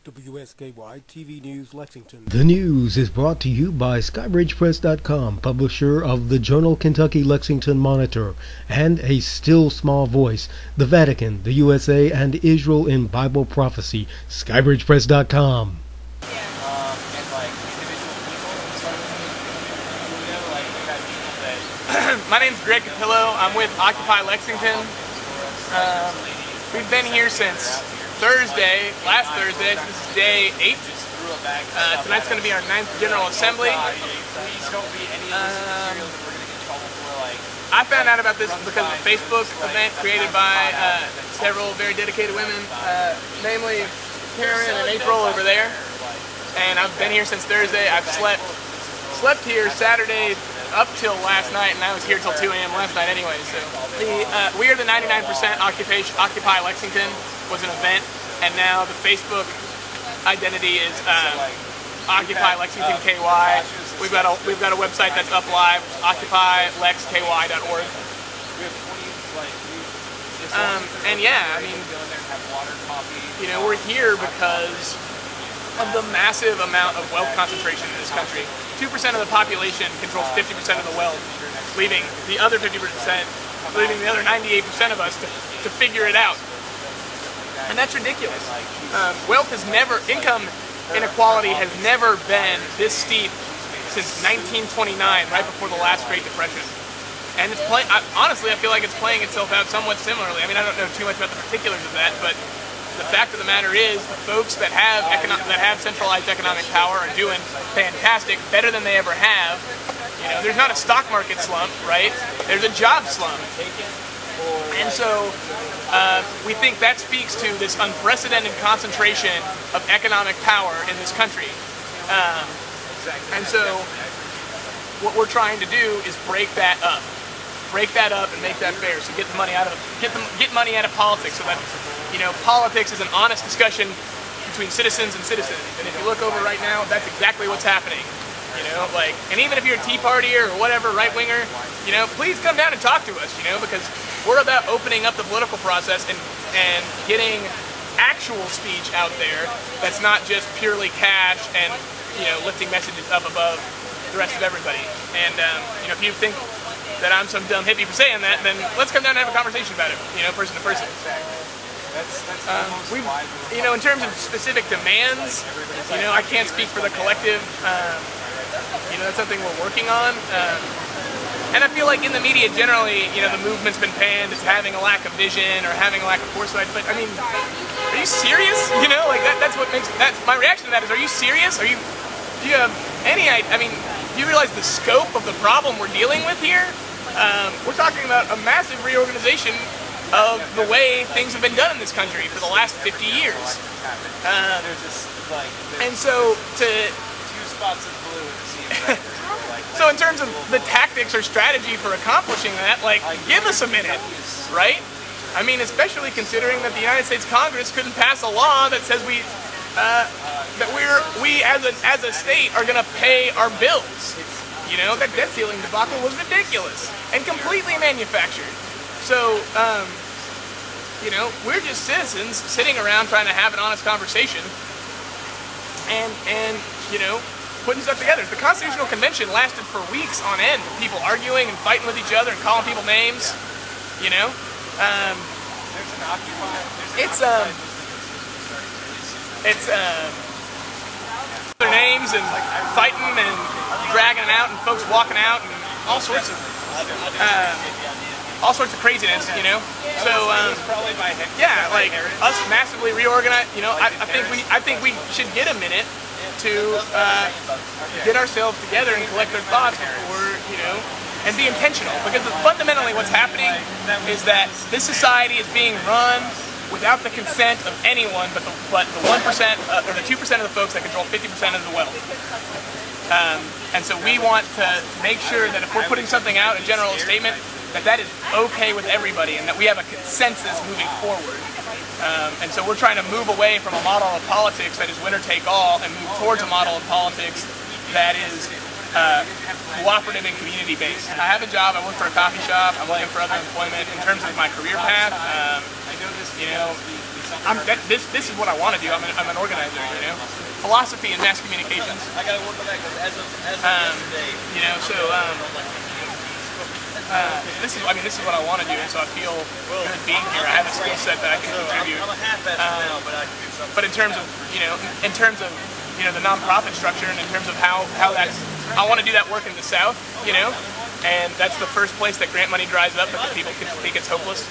WSKY TV News, Lexington. The news is brought to you by SkybridgePress.com, publisher of the journal Kentucky Lexington Monitor, and a still small voice, the Vatican, the USA, and Israel in Bible prophecy. SkybridgePress.com. My name's Greg Capillo. I'm with Occupy Lexington. We've been here since Thursday, last Thursday. This is day 8. Tonight's going to be our 9th General Assembly. I found out about this because of a Facebook event created by several very dedicated women, namely Karen and April over there. And I've been here since Thursday. I've slept here Saturday up till last night, and I was here till 2 a.m. last night anyway. So we are the 99% Occupy Lexington was an event, and now the Facebook identity is Occupy Lexington KY. We've got a website that's up live, occupylexky.org. And yeah, I mean, you know, we're here because of the massive amount of wealth concentration in this country. 2% of the population controls 50% of the wealth, leaving the other 50%, leaving the other 98% of us to figure it out. And that's ridiculous. Income inequality has never been this steep since 1929, right before the last Great Depression. And it's honestly, I feel like it's playing itself out somewhat similarly. I mean, I don't know too much about the particulars of that, but the fact of the matter is, the folks that have centralized economic power are doing fantastic, better than they ever have. You know, there's not a stock market slump, right? There's a job slump, and so we think that speaks to this unprecedented concentration of economic power in this country. And so, what we're trying to do is break that up and make that fair. So get money out of politics, so that, you know, politics is an honest discussion between citizens and citizens. And if you look over right now, that's exactly what's happening. You know, like, and even if you're a Tea Partier or whatever, right-winger, you know, please come down and talk to us, you know, because we're about opening up the political process and getting actual speech out there that's not just purely cash and, you know, lifting messages up above the rest of everybody. And, you know, if you think that I'm some dumb hippie for saying that, then let's come down and have a conversation about it, you know, person to person. You know, in terms of specific demands, you know, I can't speak for the collective. You know, that's something we're working on. And I feel like in the media generally, you know, the movement's been panned as having a lack of vision or having a lack of foresight. But I mean, are you serious? You know, like that's my reaction to that is, are you serious? Do you have any idea? I mean, do you realize the scope of the problem we're dealing with here? We're talking about a massive reorganization of the way things have been done in this country for the last 50 years. And so so in terms of the tactics or strategy for accomplishing that, like, give us a minute, right? I mean, especially considering that the United States Congress couldn't pass a law that says we as a state are going to pay our bills. You know, that debt ceiling debacle was ridiculous and completely manufactured. So, you know, we're just citizens sitting around trying to have an honest conversation and you know, putting stuff together. The Constitutional Convention lasted for weeks on end, with people arguing and fighting with each other and calling people names. You know, it's their names and fighting and dragging it out and folks walking out and all sorts of craziness, you know. So yeah, like us massively reorganize. You know, I think we should get a minute to get ourselves together and collect our thoughts before, you know, and be intentional. Because fundamentally, what's happening is that this society is being run without the consent of anyone but the 1% or the 2% of the folks that control 50% of the wealth. And so we want to make sure that if we're putting something out, a general statement, that is okay with everybody and that we have a consensus moving forward. And so we're trying to move away from a model of politics that is winner take all and move towards a model of politics that is cooperative and community based. I have a job, I work for a coffee shop, I'm looking for other employment. In terms of my career path, you know, this is what I want to do. I'm an organizer, you know. Philosophy and mass communications. You know, so this is what I want to do, and so I feel good being here. I have a skill set that I can contribute. But in terms of the nonprofit structure, and in terms of how that's, I want to do that work in the South, you know, and that's the first place that grant money dries up, that the people can think it's hopeless.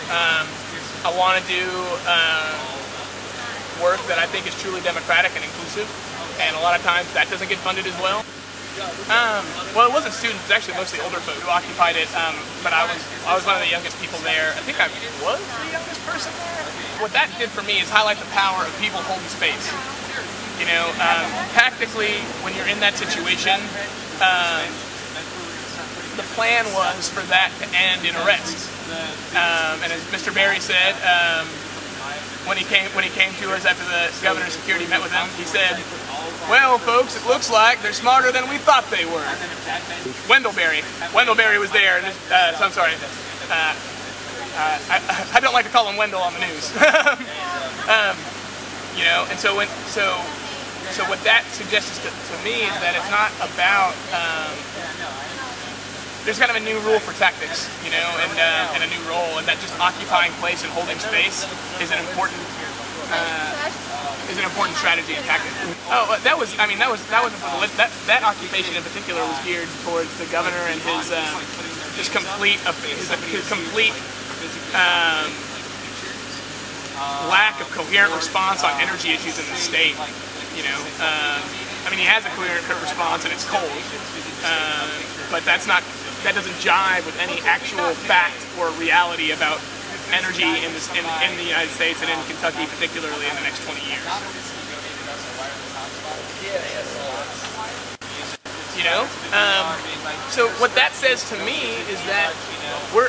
I want to do work that I think is truly democratic and inclusive, and a lot of times that doesn't get funded as well. Well, it wasn't students, it's actually mostly older folk who occupied it, but I was one of the youngest people there. I think I was the youngest person there. What that did for me is highlight the power of people holding space. You know, tactically, when you're in that situation, the plan was for that to end in arrests. And as Mr. Berry said, when he came to us after the governor's security met with him, he said, "Well, folks, it looks like they're smarter than we thought they were." Wendell Berry was there, and so I'm sorry. I don't like to call him Wendell on the news. You know, and so what that suggests to me is that it's not about. There's kind of a new rule for tactics, you know, and a new role, and that just occupying place and holding space is an important strategy and tactic. Oh, that occupation in particular was geared towards the governor and his complete lack of coherent response on energy issues in the state. You know, I mean, he has a coherent response, and it's cold, but that doesn't jive with any actual fact or reality about energy in the United States and in Kentucky, particularly in the next 20 years. You know, so what that says to me is that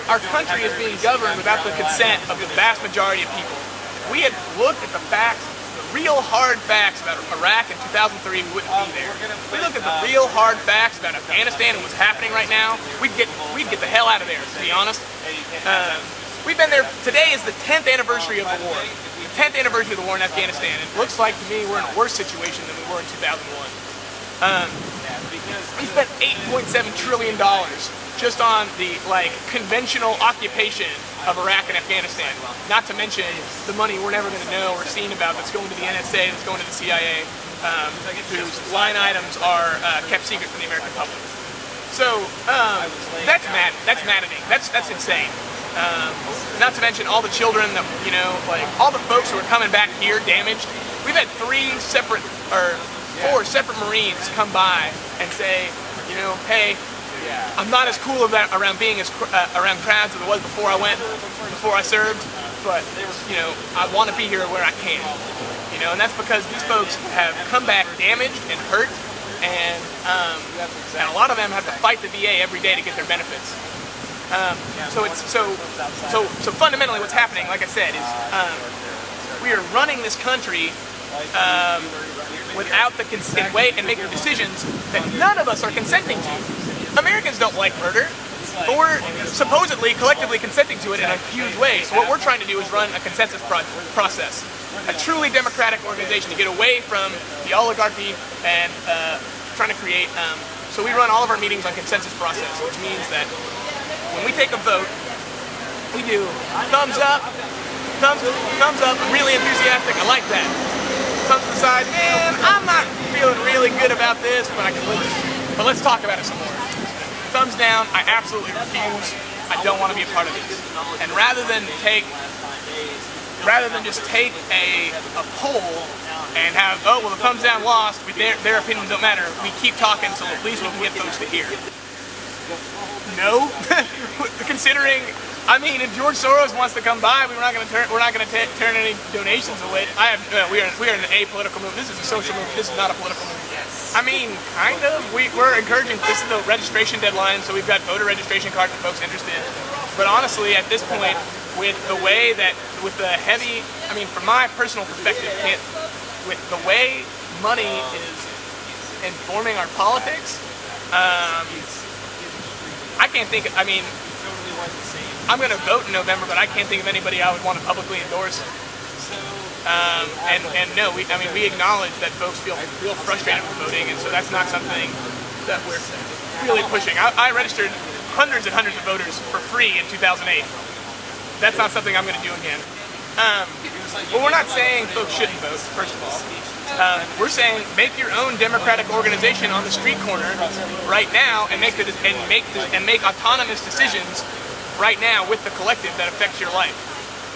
our country is being governed without the consent of the vast majority of people. If we had looked at the facts, the real hard facts about Iraq in 2003, we wouldn't be there. If we looked at the real hard facts about Afghanistan and what's happening right now, we'd get the hell out of there, to be honest. We've been there. Today is the 10th anniversary of the war. The 10th anniversary of the war in Afghanistan. It looks like to me we're in a worse situation than we were in 2001. We spent $8.7 trillion just on the conventional occupation of Iraq and Afghanistan. Not to mention the money we're never going to know or seen about that's going to the NSA, that's going to the CIA, whose line items are kept secret from the American public. So that's maddening. That's insane. Not to mention all the children that, you know, all the folks who are coming back here damaged. We've had 4 separate Marines come by and say, you know, hey, I'm not as cool around being around crowds as I was before I served, but, you know, I want to be here where I can. You know, and that's because these folks have come back damaged and hurt, and a lot of them have to fight the VA every day to get their benefits. So fundamentally what's happening, like I said, is we are running this country without the consent and making decisions that none of us are consenting to. Americans don't like murder, but we're supposedly collectively consenting to it in a huge way. So what we're trying to do is run a consensus process, a truly democratic organization to get away from the oligarchy and trying to create. So we run all of our meetings on consensus process, which means that when we take a vote, we do thumbs up, I'm really enthusiastic, I like that. Thumbs to the side, man, I'm not feeling really good about this, but I can live with it. But let's talk about it some more. Thumbs down, I absolutely refuse, I don't want to be a part of this. And rather than just take a poll and have, oh, well, the thumbs down lost, their opinions don't matter, we keep talking so at least we can get folks to hear. No, considering, I mean, if George Soros wants to come by, we're not going to turn any donations away. We are in an apolitical movement. This is a social movement. This is not a political movement. I mean, kind of. We're encouraging. This is the registration deadline, so we've got voter registration cards for folks interested. But honestly, at this point, with the way that, with the heavy, I mean, from my personal perspective, with the way money is informing our politics, I can't think, I mean, I'm going to vote in November, but I can't think of anybody I would want to publicly endorse. And no, I mean, we acknowledge that folks feel real frustrated with voting, and so that's not something that we're really pushing. I registered hundreds and hundreds of voters for free in 2008. That's not something I'm going to do again. But we're not saying folks shouldn't vote, first of all. We're saying make your own democratic organization on the street corner right now and make autonomous decisions right now with the collective that affects your life.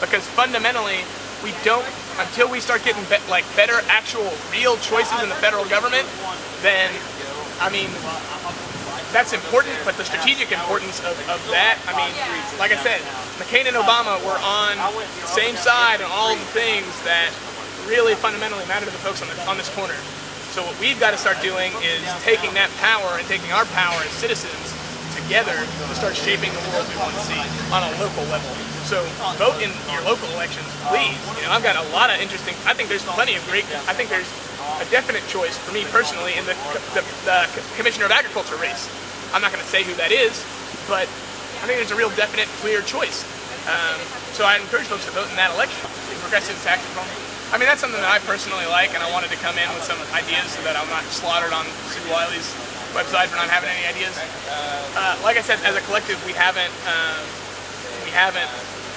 Because fundamentally, we don't, until we start getting better actual real choices in the federal government, then, I mean, that's important, but the strategic importance of that, I mean, like I said, McCain and Obama were on the same side on all the things that really fundamentally matter to the folks on this corner. So what we've got to start doing is taking that power and taking our power as citizens together to start shaping the world we want to see on a local level. So vote in your local elections, please. You know, I've got a lot of interesting, I think there's plenty of great, I think there's a definite choice for me personally in the Commissioner of Agriculture race. I'm not going to say who that is, but I think there's a real definite, clear choice. So I encourage folks to vote in that election. Progressive tax reform. I mean, that's something that I personally like, and I wanted to come in with some ideas so that I'm not slaughtered on Sue Wiley's website for not having any ideas. Like I said, as a collective, we haven't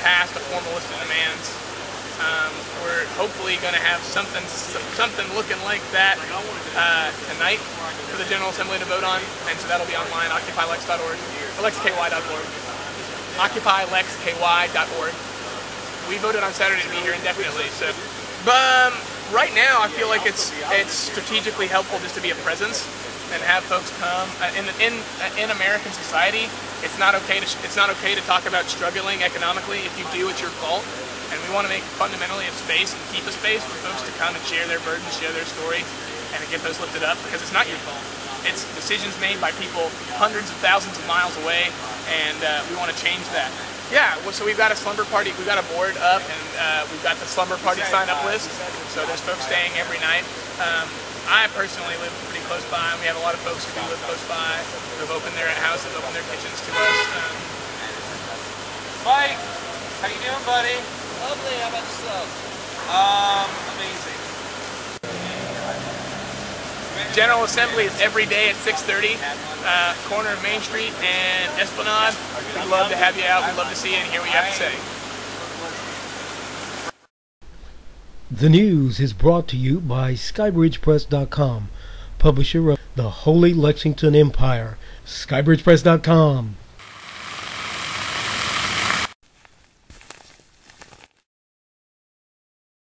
passed a formal list of demands. We're hopefully going to have something looking like that tonight for the General Assembly to vote on, and so that'll be online, occupylex.org, lexky.org, occupylexky.org. We voted on Saturday to be here indefinitely, so. But right now, I feel like it's strategically helpful just to be a presence and have folks come. In American society, it's not okay to talk about struggling economically. If you do, it's your fault. And we want to make fundamentally a space and keep a space for folks to come and share their burdens, share their story, and to get those lifted up, because it's not your fault. It's decisions made by people hundreds of thousands of miles away, and we want to change that. Yeah, well, so we've got a slumber party, we've got a board up, and we've got the slumber party sign-up list, so there's folks staying every night. I personally live pretty close by, and we have a lot of folks who do live close by, who have opened their houses, opened their kitchens to us. Mike, how you doing, buddy? Lovely, how about yourself? Amazing. General Assembly is every day at 6:30, corner of Main Street and Esplanade. We'd love to have you out. We'd love to see you and hear what you have to say. The news is brought to you by skybridgepress.com, publisher of the Holy Lexington Empire. skybridgepress.com.